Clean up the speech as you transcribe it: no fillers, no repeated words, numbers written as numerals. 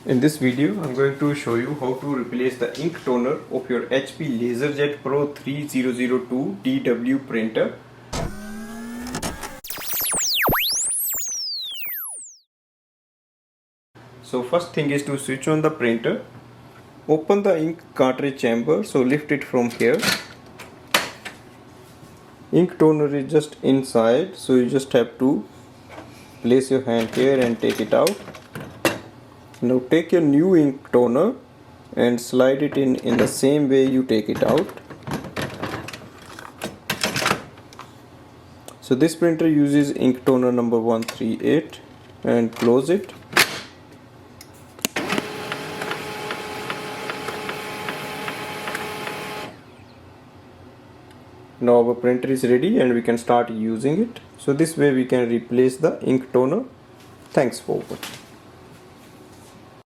In this video, I'm going to show you how to replace the ink toner of your HP LaserJet Pro 3002 DW printer. So first thing is to switch on the printer. Open the ink cartridge chamber, so lift it from here. Ink toner is just inside, so you just have to place your hand here and take it out. Now take your new ink toner and slide it in the same way you take it out. So this printer uses ink toner number 138, and close it. Now our printer is ready and we can start using it. So this way we can replace the ink toner. Thanks for watching.